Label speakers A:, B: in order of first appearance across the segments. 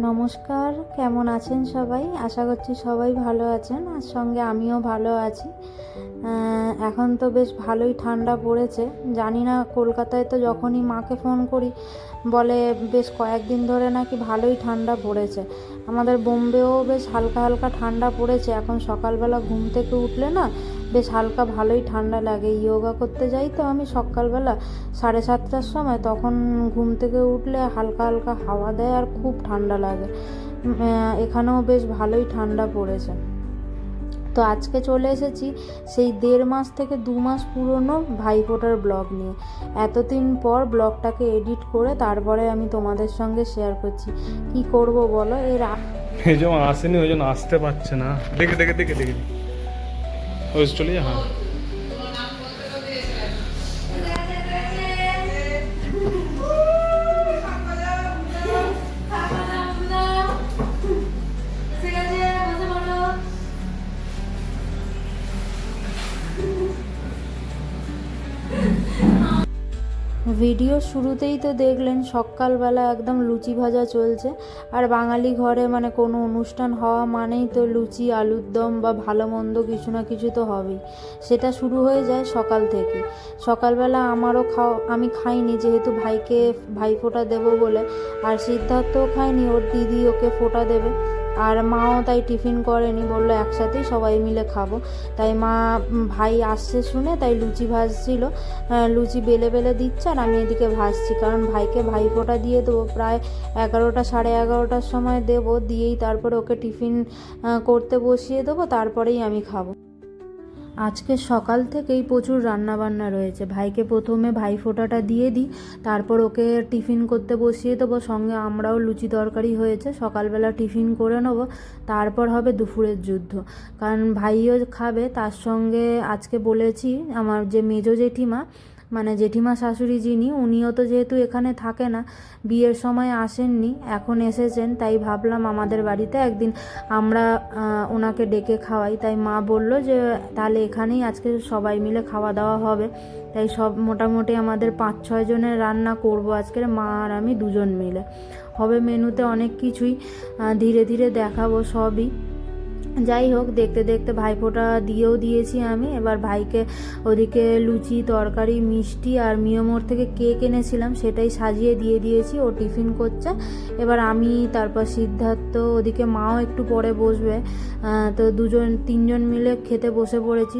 A: নমস্কার, কেমন আছেন সবাই? আশা করছি সবাই ভালো আছেন, আর সঙ্গে আমিও ভালো আছি। এখন তো বেশ ভালোই ঠান্ডা পড়েছে। জানি না, কলকাতায় তো যখনই মাকে ফোন করি বলে বেশ কয়েকদিন ধরে নাকি ভালোই ঠান্ডা পড়েছে। আমাদের বোম্বেও বেশ হালকা হালকা ঠান্ডা পড়েছে। এখন সকালবেলা ঘুম থেকে উঠলে না বেশ হালকা ভালোই ঠান্ডা লাগে। যোগা করতে যাই তো আমি সকালবেলা 7:30টার সময়, তখন ঘুম থেকে উঠলে হালকা হালকা হাওয়া দেয় আর খুব ঠান্ডা লাগে। এখানেও বেশ ভালোই ঠান্ডা পড়েছে। তো আজকে চলে এসেছি সেই 1.5 মাস থেকে 2 মাস পুরনো ভাইফোঁটার ব্লগ নিয়ে। এতদিন পর ব্লগটাকে এডিট করে তারপরে আমি তোমাদের সঙ্গে শেয়ার করছি। কি করব বলো,
B: এই যে আসেনি, ওই জন্য আসতে পারছে না। দেখে দেখে দেখে দেখে ওই চলে যা। হ্যাঁ,
A: ভিডিও শুরুতেই তো দেখলেন সকালবেলা একদম লুচি ভাজা চলছে। আর বাঙালি ঘরে মানে কোনো অনুষ্ঠান হওয়া মানেই তো লুচি, আলুর দম বা ভালো মন্দ কিছু না কিছু তো হবেই। সেটা শুরু হয়ে যায় সকাল থেকে। সকালবেলা আমারও আমি খাইনি, যেহেতু ভাইফোঁটা দেবো বলে। আর সিদ্ধার্থও খায়নি, ওর দিদি ওকে ফোঁটা দেবে। আর মাও তাই টিফিন করেনি, বললো একসাথেই সবাই মিলে খাবো। তাই মা ভাই আসছে শুনে তাই লুচি ভাজছিল। লুচি বেলে বেলে দিচ্ছে আর আমি এদিকে ভাজছি, কারণ ভাইকে ভাইফোঁটা দিয়ে দেবো প্রায় 11টা 11:30টার সময় দেবো। দিয়েই তারপরে ওকে টিফিন করতে বসিয়ে দেবো, তারপরেই আমি খাবো। আজকে সকাল থেকেই প্রচুর রান্নাবান্না রয়েছে। ভাইকে প্রথমে ভাইফোঁটাটা দিয়ে দিই, তারপর ওকে টিফিন করতে বসিয়ে দেবো। সঙ্গে আমরাও লুচি তরকারি হয়েছে, সকালবেলা টিফিন করে নেবো। তারপর হবে দুপুরের যুদ্ধ, কারণ ভাইও খাবে। তার সঙ্গে আজকে বলেছি আমার যে মেজো জেঠিমা, মানে জেঠিমা শাশুড়ি যিনি, উনিও তো যেহেতু এখানে থাকে না, বিয়ের সময় আসেননি, এখন এসেছেন, তাই ভাবলাম আমাদের বাড়িতে একদিন আমরা ওনাকে ডেকে খাওয়াই। তাই মা বলল যে তাহলে এখানেই আজকে সবাই মিলে খাওয়া দাওয়া হবে। তাই সব মোটামুটি আমাদের 5-6 জনের রান্না করব আজকের, মা আর আমি 2জন মিলে। হবে মেনুতে অনেক কিছুই, ধীরে ধীরে দেখাবো সবই। যাই হোক, দেখতে দেখতে ভাইফোঁটা দিয়েও দিয়েছি আমি। এবার ভাইকে ওদিকে লুচি, তরকারি, মিষ্টি আর মিয়োমোর থেকে কেক এনেছিলাম, সেটাই সাজিয়ে দিয়ে দিয়েছি। ও টিফিন করছে। এবার আমি, তারপর সিদ্ধার্থ, ওদিকে মাও একটু পরে বসবে। তো 2-3জন মিলে খেতে বসে পড়েছি।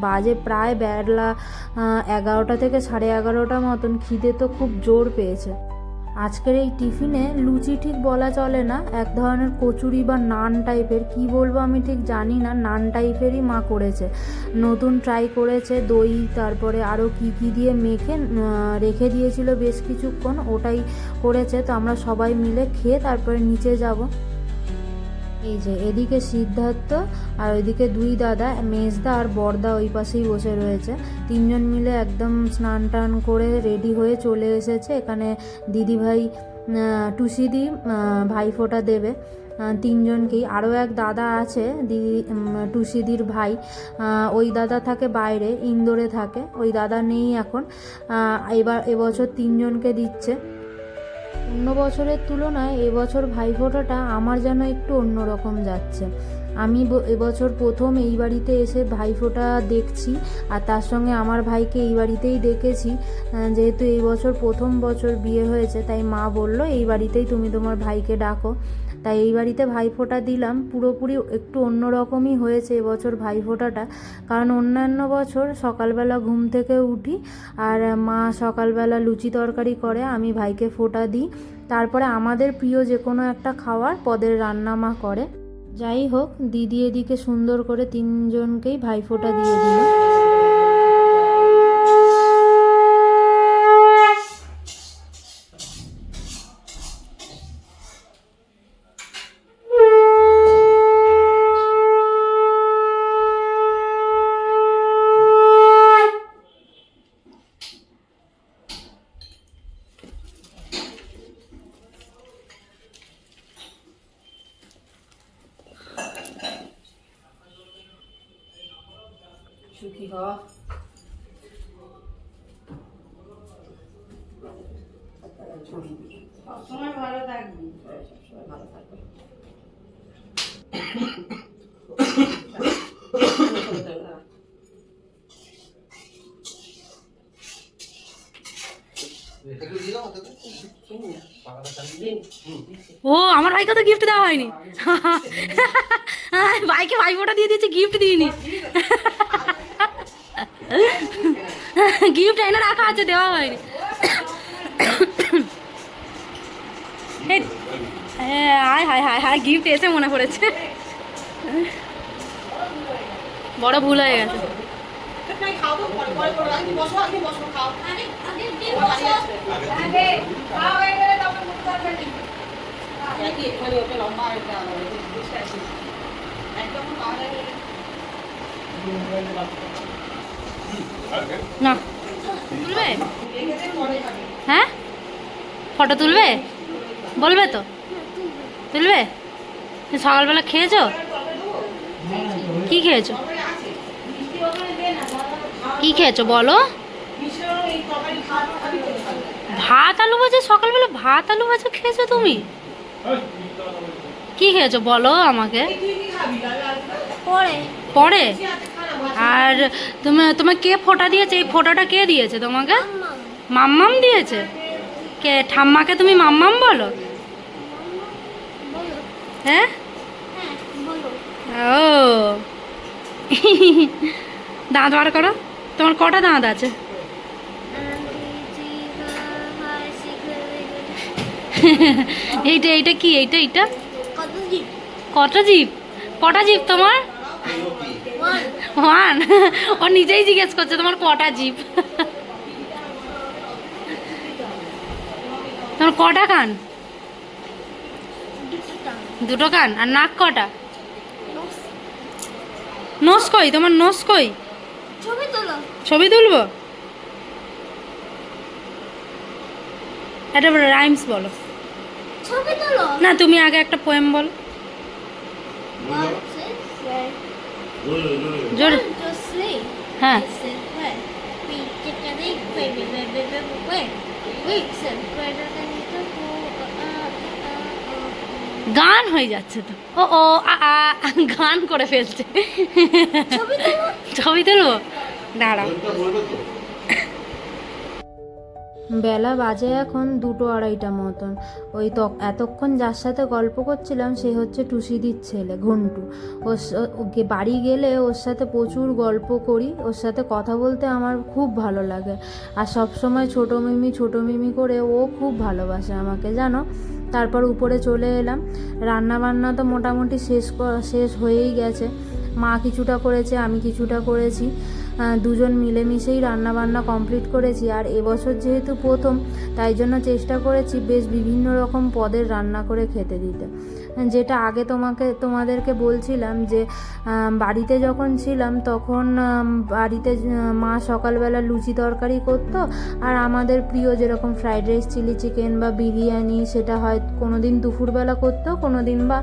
A: বাজে প্রায় বেলা 11টা থেকে 11:30 মতন। খিদে তো খুব জোর পেয়েছে। আজকের এই টিফিনে লুচি ঠিক বলা চলে না, এক ধরনের কচুরি বা নান টাইপের, কি বলবো আমি ঠিক জানি না। নান টাইপেরই মা করেছে, নতুন ট্রাই করেছে। দই তারপরে আরও কি দিয়ে মেখে রেখে দিয়েছিল বেশ কিছুক্ষণ, ওটাই করেছে। তো আমরা সবাই মিলে খেয়ে তারপরে নিচে যাব। এই যে এদিকে সিদ্ধার্থ আর ওইদিকে 2 দাদা, মেজদা আর বড়দা ওই পাশেই বসে রয়েছে। 3জন মিলে একদম স্নান টান করে রেডি হয়ে চলে এসেছে এখানে। দিদিভাই টুসিদি ভাইফোঁটা দেবে 3জনকেই। আরও এক দাদা আছে দিদি, টুসিদির ভাই, ওই দাদা থাকে বাইরে, ইন্দোরে থাকে। ওই দাদা নেই এখন। এবছর 3জনকে দিচ্ছে। অন্য বছরের তুলনায় এবছর ভাইফোঁটাটা আমার যেন একটু অন্যরকম যাচ্ছে। আমি এবছর প্রথম এই বাড়িতে এসে ভাইফোঁটা দেখছি, আর তার সঙ্গে আমার ভাইকে এই বাড়িতেই দেখেছি। যেহেতু এই বছর প্রথম বছর বিয়ে হয়েছে, তাই মা বলল এই বাড়িতেই তুমি তোমার ভাইকে ডাকো। তাই এই বাড়িতে ভাইফোঁটা দিলাম। পুরোপুরি একটু অন্যরকমই হয়েছে এবছর ভাইফোঁটাটা, কারণ অন্যান্য বছর সকালবেলা ঘুম থেকে উঠি আর মা সকালবেলা লুচি তরকারি করে, আমি ভাইকে ফোঁটা দিই। তারপরে আমাদের প্রিয় যে কোনো একটা খাওয়ার পদের রান্না মা করে। যাই হোক, দিদি এদিকে সুন্দর করে 3জনকেই ভাইফোঁটা দিয়ে দিল। সুখী হ। সবসময় ভালো থাকবে।
C: সবসময় ভালো থাকবে।
D: ও আমার ভাইকে তো গিফট দেওয়া হয়নি। ভাইকে ভাইফোঁটা দিয়ে দিয়েছে, গিফট দিইনি। গিফট এনে রাখা আছে, দেওয়া হয়নি। হায় হায় হায় হায়, গিফট এসে মনে পড়েছে। বড় ভুল হয়ে গেছে। না তুলবে? হ্যাঁ ফটো তুলবে? বলবে তো তুলবে? সকালবেলা খেয়েছো? কি খেয়েছো? কি খেয়েছো বলো? ভাত আলু ভাজা? সকালবেলা ভাত আলু ভাজা খেয়েছো তুমি? কি খেয়েছো বলো আমাকে? পরে? আর তোমার কে ফোঁটা দিয়েছে? এই ফোঁটাটা কে দিয়েছে তোমাকে? মাম্মাম দিয়েছে? কে ঠাম্মাকে তুমি মাম্মাম বলো? হ্যাঁ ও দাঁত বার করো। তোমার কটা দাঁত আছে? এইটা কি? এইটা কটা জিভ? কটা জিভ তোমার? ওয়ান। ও নিজেই জিজ্ঞেস করছে তোমার কটা জিভ। তোমার কটা কান? দুটো কান। আর নাক কটা? নোস কই? তোমার নোস কই? ছবি তুলবো? একটা রাইমস বলো না, তুমি আগে একটা পোয়েম বলো। জোরে। হ্যাঁ গান হয়ে যাচ্ছে তো। ও ও গান করে ফেলছে। ছবি তুলবো? দাঁড়াও।
A: বেলা বাজে এখন 2-2:30 মতন। ওই তো এতক্ষণ যার সাথে গল্প করছিলাম সে হচ্ছে টুসিদির ছেলে ঘন্টু। ওকে বাড়ি গেলে ওর সাথে প্রচুর গল্প করি, ওর সাথে কথা বলতে আমার খুব ভালো লাগে। আর সব সময় ছোটো মিমি করে ও খুব ভালোবাসে আমাকে, জানো। তারপর উপরে চলে এলাম। রান্না বান্না তো মোটামুটি শেষ হয়েই গেছে। মা কিছুটা করেছে, আমি কিছুটা করেছি। দুজন মিলেমিশেই রান্নাবান্না কমপ্লিট করেছি। আর এবছর যেহেতু প্রথম, তাই জন্য চেষ্টা করেছি বেশ বিভিন্ন রকম পদের রান্না করে খেতে দিতে। যেটা আগে তোমাদেরকে বলছিলাম যে বাড়িতে যখন ছিলাম তখন বাড়িতে মা সকালবেলা লুচি তরকারি করতো। আর আমাদের প্রিয় যেরকম ফ্রাইড রাইস, চিলি চিকেন বা বিরিয়ানি, সেটা হয় কোনো দিন দুপুরবেলা করতো, কোনো দিন বা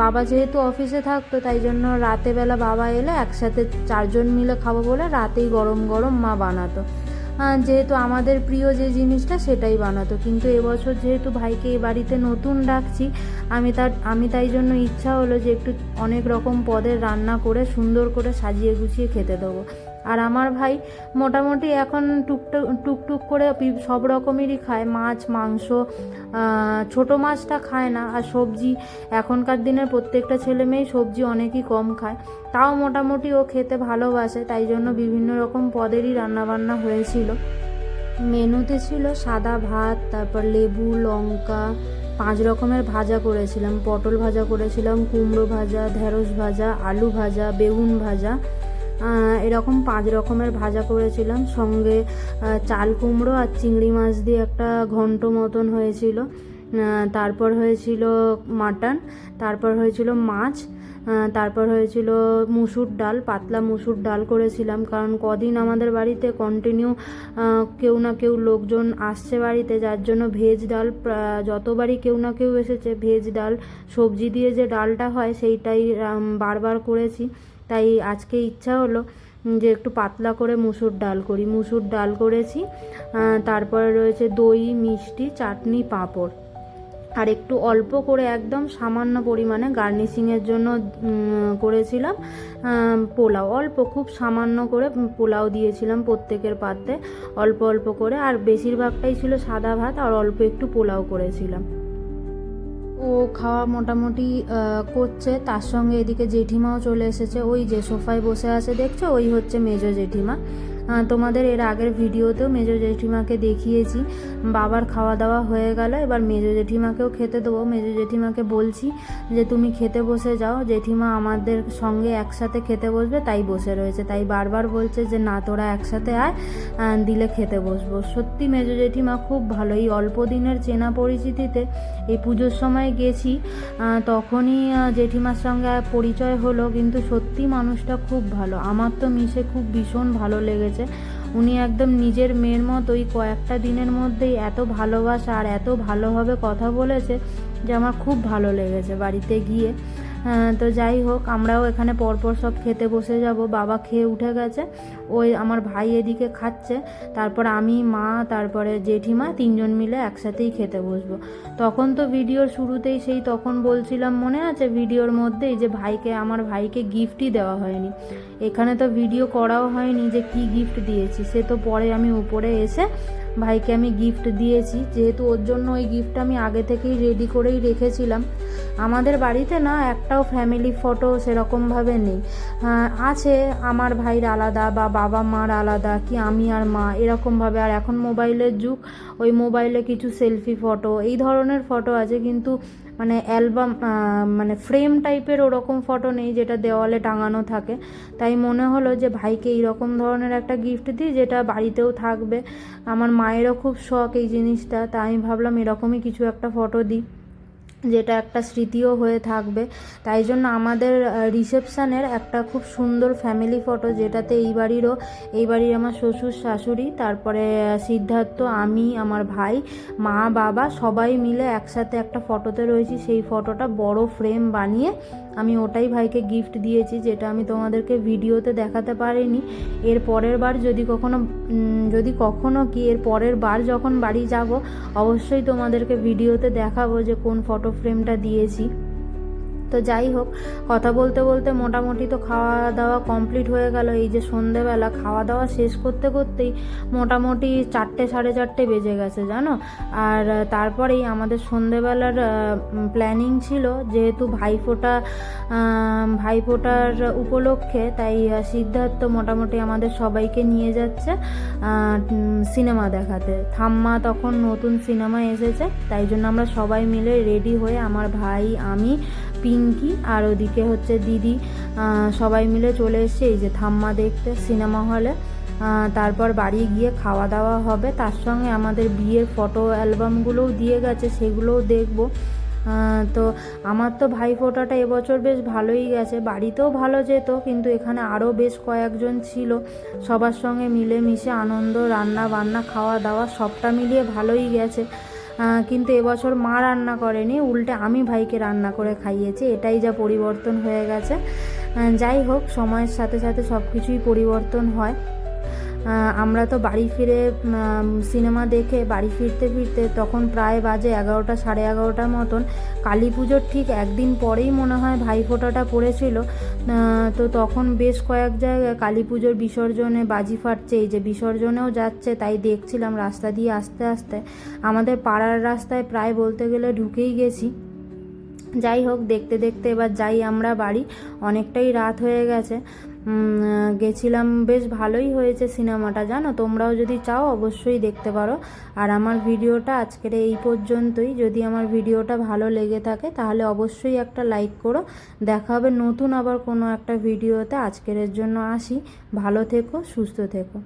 A: বাবা যেহেতু অফিসে থাকতো তাই জন্য রাতেবেলা বাবা এলে একসাথে 4 জন মিলে খাবো বলে রাতেই গরম গরম মা বানাতো। যেহেতু আমাদের প্রিয় যে জিনিসটা সেটাই বানাতো। কিন্তু এবছর যেহেতু ভাইকে এই বাড়িতে নতুন ডাকছি, আমি তাই জন্য ইচ্ছা হলো যে একটু অনেক রকম পদের রান্না করে সুন্দর করে সাজিয়ে গুছিয়ে খেতে দেবো। আর আমার ভাই মোটামুটি এখন টুকটুক করে সব রকমেরই খায়, মাছ মাংস, ছোটো মাছটা খায় না। আর সবজি এখনকার দিনের প্রত্যেকটা ছেলে মেয়ে সবজি অনেকই কম খায়, তাও মোটামুটি ও খেতে ভালোবাসে। তাই জন্য বিভিন্ন রকম পদেরই রান্নাবান্না হয়েছিল। মেনুতে ছিল সাদা ভাত, তারপর লেবু, লঙ্কা, 5 রকমের ভাজা করেছিলাম। পটল ভাজা করেছিলাম, কুমড়ো ভাজা, ঢেঁড়স ভাজা, আলু ভাজা, বেগুন ভাজা, এরকম 5 রকমের ভাজা করেছিলাম। সঙ্গে চাল কুমড়ো আর চিংড়ি মাছ দিয়ে একটা ঘন্ট মতন হয়েছিল। তারপর হয়েছিল মাটন, তারপর হয়েছিল মাছ, তারপর হয়েছিল মুসুর ডাল, পাতলা মুসুর ডাল করেছিলাম। কারণ কদিন আমাদের বাড়িতে কন্টিনিউ কেউ না কেউ লোকজন আসছে বাড়িতে, যার জন্য ভেজ ডাল যতবারই কেউ না কেউ এসেছে ভেজ ডাল সবজি দিয়ে যে ডালটা হয় সেইটাই বারবার করেছি। তাই আজকে ইচ্ছা হলো যে একটু পাতলা করে মুসুর ডাল করেছি। তারপরে রয়েছে দই, মিষ্টি, চাটনি, পাঁপড়। আর একটু অল্প করে একদম সামান্য পরিমাণে গার্নিশিংয়ের জন্য করেছিলাম পোলাও, অল্প খুব সামান্য করে পোলাও দিয়েছিলাম প্রত্যেকের পাত্রে অল্প অল্প করে, আর বেশিরভাগটাই ছিল সাদা ভাত আর অল্প একটু পোলাও করেছিলাম। ও খাওয়া মোটামুটি করছে, তার সঙ্গে এদিকে জেঠিমাও চলে এসেছে, ওই যে সোফায় বসে আছে দেখছো, ওই হচ্ছে মেজো জেঠিমা। তোমাদের এর আগের ভিডিওতেও মেজো জেঠিমাকে দেখিয়েছি। বাবার খাওয়া দাওয়া হয়ে গেল, এবার মেজো জেঠিমাকেও খেতে দেবো। মেজো জেঠিমাকে বলছি যে তুমি খেতে বসে যাও, জেঠিমা আমাদের সঙ্গে একসাথে খেতে বসবে, তাই বসে রয়েছে, তাই বারবার বলছে যে না তোরা একসাথে আয়, দিলে খেতে বসবো। সত্যি মেজো জেঠিমা খুব ভালো, এই অল্প দিনের চেনা পরিচিতিতে এই পুজোর সময় গেছি, তখনই জেঠিমার সঙ্গে পরিচয় হলো, কিন্তু সত্যি মানুষটা খুব ভালো, আমার তো মিশে খুব ভীষণ ভালো লেগেছে। উনি একদম নিজের মেয়ের মতোই কয়েকটা দিনের মধ্যেই এত ভালোবাসা আর এত ভালোভাবে কথা বলেছে যে আমার খুব ভালো লেগেছে বাড়িতে গিয়ে। তো যাই হোক, আমরাও এখানে পরপর সব খেতে বসে যাব। বাবা খেয়ে উঠে গেছে, ওই আমার ভাই এদিকে খাচ্ছে, তারপর আমি, মা, তারপরে জেঠিমা তিনজন মিলে একসাথেই খেতে বসবো। তখন তো ভিডিওর শুরুতেই সেই তখন বলছিলাম, মনে আছে ভিডিওর মধ্যেই, যে আমার ভাইকে গিফটই দেওয়া হয়নি। এখানে তো ভিডিও করাও হয়নি যে কি গিফট দিয়েছি, সে তো পরে আমি উপরে এসে ভাইকে আমি গিফট দিয়েছি, যেহেতু ওর জন্য ওই গিফটটা আমি আগে থেকেই রেডি করেই রেখেছিলাম। আমাদের বাড়িতে না একটাও ফ্যামিলি ফটো সেরকমভাবে নেই, আছে আমার ভাইয়ের আলাদা বা বাবা মার আলাদা, কি আমি আর মা এরকমভাবে। আর এখন মোবাইলের যুগ, ওই মোবাইলে কিছু সেলফি ফটো এই ধরনের ফটো আছে, কিন্তু মানে অ্যালবাম মানে ফ্রেম টাইপের ওরকম ফটো নেই যেটা দেওয়ালে টাঙানো থাকে। তাই মনে হলো যে ভাইকে এইরকম ধরনের একটা গিফট দিই যেটা বাড়িতেও থাকবে। আমার মায়েরও খুব শখ এই জিনিসটা, তাই আমি ভাবলাম এরকমই কিছু একটা ফটো দিই যেটা একটা স্মৃতিও হয়ে থাকবে। তাই জন্য আমাদের রিসেপশানের একটা খুব সুন্দর ফ্যামিলি ফটো, যেটাতে এই বাড়ির আমার শ্বশুর শাশুড়ি, তারপরে সিদ্ধার্থ, আমি, আমার ভাই, মা, বাবা সবাই মিলে একসাথে একটা ফটোতে রয়েছি। সেই ফটোটা বড় ফ্রেম বানিয়ে আমি ওটাই ভাইকে গিফট দিয়েছি, যেটা আমি তোমাদেরকে ভিডিওতে দেখাতে পারিনি। এর পরের বার যদি কখনো কি এর পরের বার যখন বাড়ি যাব, অবশ্যই তোমাদেরকে ভিডিওতে দেখাবো যে কোন ফটো ফ্রেমটা দিয়েছি। তো যাই হোক, কথা বলতে বলতে মোটামুটি তো খাওয়া দাওয়া কমপ্লিট হয়ে গেল। এই যে সন্ধেবেলা খাওয়া দাওয়া শেষ করতে করতেই মোটামুটি 4টে সাড়ে 4টে বেজে গেছে জানো। আর তারপরেই আমাদের সন্ধেবেলার প্ল্যানিং ছিল, যেহেতু ভাইফোঁটার উপলক্ষে, তাই সিদ্ধার্থ মোটামুটি আমাদের সবাইকে নিয়ে যাচ্ছে সিনেমা দেখাতে। থাম্মা তখন নতুন সিনেমা এসেছে, তাই জন্য আমরা সবাই মিলে রেডি হয়ে, আমার ভাই, আমি, পিঙ্কি আর ওদিকে হচ্ছে দিদি, সবাই মিলে চলে এসেছে এই যে থাম্মা দেখতে সিনেমা হলে। তারপর বাড়ি গিয়ে খাওয়া দাওয়া হবে, তার সঙ্গে আমাদের বিয়ের ফটো অ্যালবামগুলোও দিয়ে গেছে, সেগুলোও দেখবো। তো আমার তো ভাইফোঁটাটা এবছর বেশ ভালোই গেছে, বাড়িতেও ভালো যেত, কিন্তু এখানে আরও বেশ কয়েকজন ছিল, সবার সঙ্গে মিলেমিশে আনন্দ, রান্না বান্না, খাওয়া দাওয়া সবটা মিলিয়ে ভালোই গেছে। কিন্তু এবছর মা রান্না করেনি, উল্টে আমি ভাইকে রান্না করে খাইয়েছি, এটাই যা পরিবর্তন হয়ে গেছে। যাই হোক, সময়ের সাথে সাথে সব কিছুই পরিবর্তন হয়। আমরা তো বাড়ি ফিরে সিনেমা দেখে বাড়ি ফিরতে ফিরতে তখন প্রায় বাজে 11টা সাড়ে 11টার মতন। কালী পুজোর ঠিক একদিন পরেই মনে হয় ভাইফোঁটাটা পড়েছিল। তো তখন বেশ কয়েক জায়গায় কালী পুজোর বিসর্জনে বাজি ফাটছে, এই যে বিসর্জনেও যাচ্ছে, তাই দেখছিলাম রাস্তা দিয়ে আস্তে আস্তে। আমাদের পাড়ার রাস্তায় প্রায় বলতে গেলে ঢুকেই গেছি। যাই হোক, দেখতে দেখতে এবার যাই আমরা বাড়ি, অনেকটাই রাত হয়ে গেছে। গেছিলাম, বেশ ভালোই হয়েছে সিনেমাটা জানো। তোমরাও যদি চাও অবশ্যই দেখতে পারো। আর আমার ভিডিওটা আজকের এই পর্যন্তই। যদি আমার ভিডিওটা ভালো লেগে থাকে তাহলে অবশ্যই একটা লাইক করো। দেখা হবে নতুন আবার কোনো একটা ভিডিওতে। আজকের জন্য আসি, ভালো থেকো, সুস্থ থেকো।